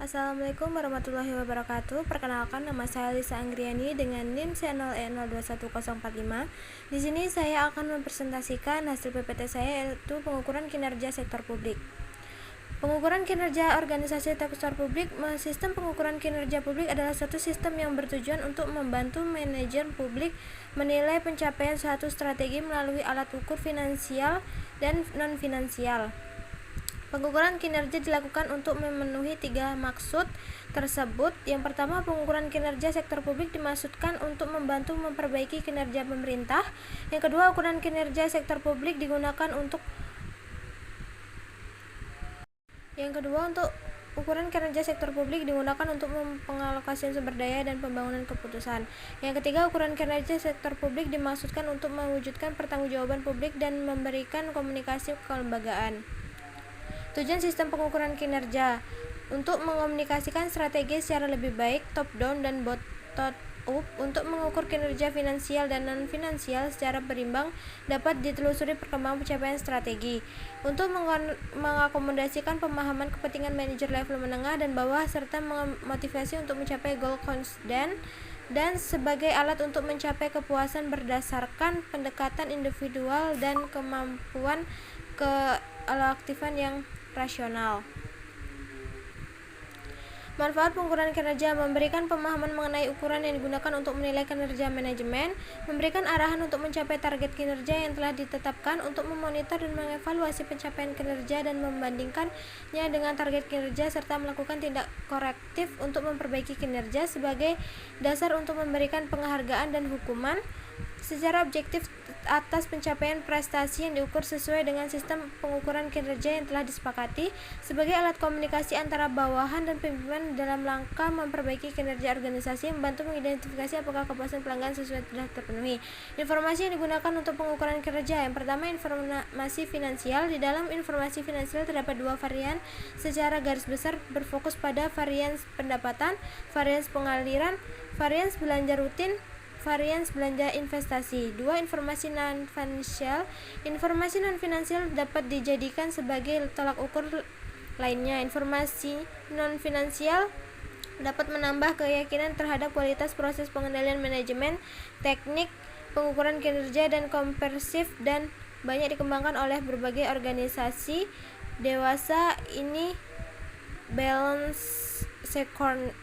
Assalamualaikum warahmatullahi wabarakatuh. Perkenalkan, nama saya Lisa Anggriani dengan NIM C0E021045. Di sini saya akan mempresentasikan hasil PPT saya, yaitu pengukuran kinerja sektor publik. Pengukuran kinerja organisasi sektor publik. Sistem pengukuran kinerja publik adalah suatu sistem yang bertujuan untuk membantu manajer publik menilai pencapaian suatu strategi melalui alat ukur finansial dan non-finansial. Pengukuran kinerja dilakukan untuk memenuhi 3 maksud tersebut. Yang pertama, pengukuran kinerja sektor publik dimaksudkan untuk membantu memperbaiki kinerja pemerintah. Yang kedua, ukuran kinerja sektor publik digunakan untuk ukuran kinerja sektor publik digunakan untuk pengalokasian sumber daya dan pembangunan keputusan. Yang ketiga, ukuran kinerja sektor publik dimaksudkan untuk mewujudkan pertanggungjawaban publik dan memberikan komunikasi kelembagaan. Tujuan sistem pengukuran kinerja untuk mengomunikasikan strategi secara lebih baik, top down dan bottom up, untuk mengukur kinerja finansial dan non finansial secara berimbang, dapat ditelusuri perkembangan pencapaian strategi, untuk mengakomodasikan pemahaman kepentingan manajer level menengah dan bawah, serta memotivasi untuk mencapai goal konsisten, dan sebagai alat untuk mencapai kepuasan berdasarkan pendekatan individual dan kemampuan keaktifan yang rasional. Manfaat pengukuran kinerja: memberikan pemahaman mengenai ukuran yang digunakan untuk menilai kinerja manajemen, memberikan arahan untuk mencapai target kinerja yang telah ditetapkan, untuk memonitor dan mengevaluasi pencapaian kinerja dan membandingkannya dengan target kinerja, serta melakukan tindak korektif untuk memperbaiki kinerja, sebagai dasar untuk memberikan penghargaan dan hukuman secara objektif atas pencapaian prestasi yang diukur sesuai dengan sistem pengukuran kinerja yang telah disepakati, sebagai alat komunikasi antara bawahan dan pimpinan dalam rangka memperbaiki kinerja organisasi, membantu mengidentifikasi apakah kepuasan pelanggan sesuai telah terpenuhi. Informasi yang digunakan untuk pengukuran kinerja: yang pertama, informasi finansial. Di dalam informasi finansial terdapat 2 varian secara garis besar, berfokus pada varians pendapatan, varians pengaliran, varians belanja rutin, varians belanja investasi. 2. Informasi non-finansial. Informasi non-finansial dapat dijadikan sebagai tolak ukur lainnya. Informasi non-finansial dapat menambah keyakinan terhadap kualitas proses pengendalian manajemen, teknik pengukuran kinerja, dan komprehensif, dan banyak dikembangkan oleh berbagai organisasi dewasa. Ini balance second.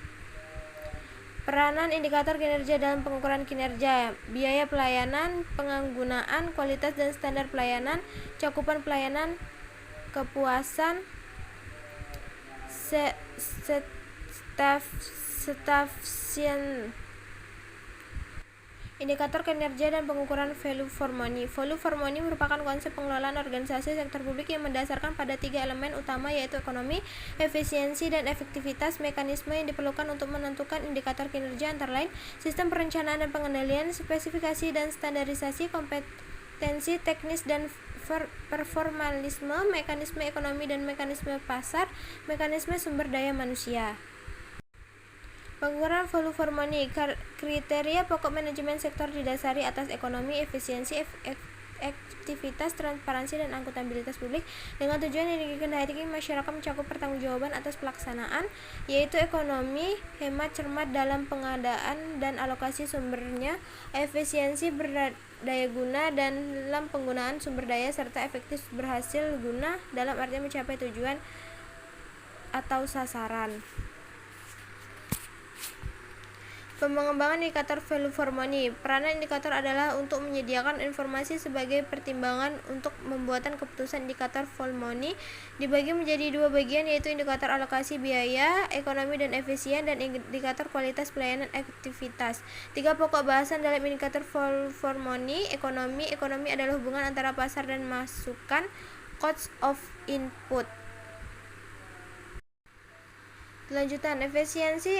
Peranan indikator kinerja dalam pengukuran kinerja: biaya pelayanan, penggunaan, kualitas dan standar pelayanan, cakupan pelayanan, kepuasan, satisfaction. Indikator kinerja dan pengukuran value for money. Value for money merupakan konsep pengelolaan organisasi sektor publik yang mendasarkan pada 3 elemen utama, yaitu ekonomi, efisiensi, dan efektivitas. Mekanisme yang diperlukan untuk menentukan indikator kinerja antara lain sistem perencanaan dan pengendalian, spesifikasi dan standarisasi, kompetensi teknis dan performalisme, mekanisme ekonomi dan mekanisme pasar, mekanisme sumber daya manusia. Pengukuran value for money. Kriteria pokok manajemen sektor didasari atas ekonomi, efisiensi, efektivitas, transparansi, dan akuntabilitas publik, dengan tujuan yang dikehendaki masyarakat mencakup pertanggungjawaban atas pelaksanaan, yaitu ekonomi, hemat cermat dalam pengadaan dan alokasi sumbernya, efisiensi berdaya guna dalam penggunaan sumber daya, serta efektif berhasil guna dalam artian mencapai tujuan atau sasaran. Pengembangan indikator value for money. Peranan indikator adalah untuk menyediakan informasi sebagai pertimbangan untuk pembuatan keputusan. Indikator value money dibagi menjadi 2 bagian, yaitu indikator alokasi biaya, ekonomi dan efisien, dan indikator kualitas pelayanan, efektivitas. 3 pokok bahasan dalam indikator value for money. Ekonomi. Ekonomi adalah hubungan antara pasar dan masukan, cost of input. Lanjutan. Efisiensi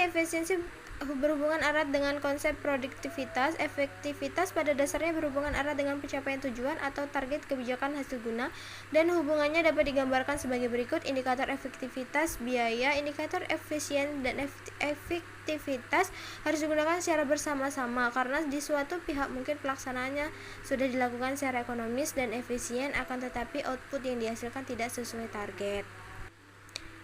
berhubungan erat dengan konsep produktivitas. Efektivitas pada dasarnya berhubungan erat dengan pencapaian tujuan atau target kebijakan hasil guna, dan hubungannya dapat digambarkan sebagai berikut. Indikator efektivitas biaya. Indikator efisien dan efektivitas harus digunakan secara bersama-sama, karena di suatu pihak mungkin pelaksanaannya sudah dilakukan secara ekonomis dan efisien, akan tetapi output yang dihasilkan tidak sesuai target.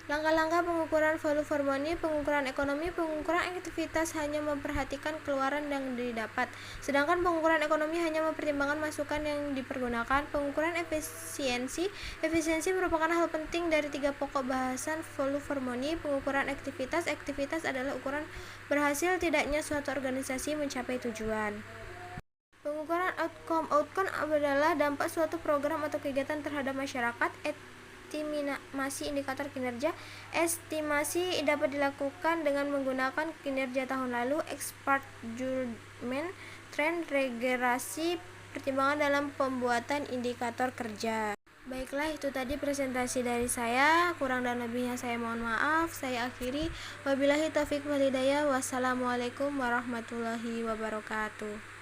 Langkah-langkah pengukuran volume pengukuran ekonomi, pengukuran aktivitas hanya memperhatikan keluaran yang didapat, sedangkan pengukuran ekonomi hanya mempertimbangkan masukan yang dipergunakan. Pengukuran efisiensi, efisiensi merupakan hal penting dari tiga pokok bahasan volume pengukuran aktivitas. Aktivitas adalah ukuran berhasil tidaknya suatu organisasi mencapai tujuan. Pengukuran outcome, outcome adalah dampak suatu program atau kegiatan terhadap masyarakat. Estimasi indikator kinerja, estimasi dapat dilakukan dengan menggunakan kinerja tahun lalu, expert judgment, tren, regresi, pertimbangan dalam pembuatan indikator kerja. Baiklah, itu tadi presentasi dari saya. Kurang dan lebihnya saya mohon maaf. Saya akhiri. Wabillahi taufiq wal hidayah. Wassalamualaikum warahmatullahi wabarakatuh.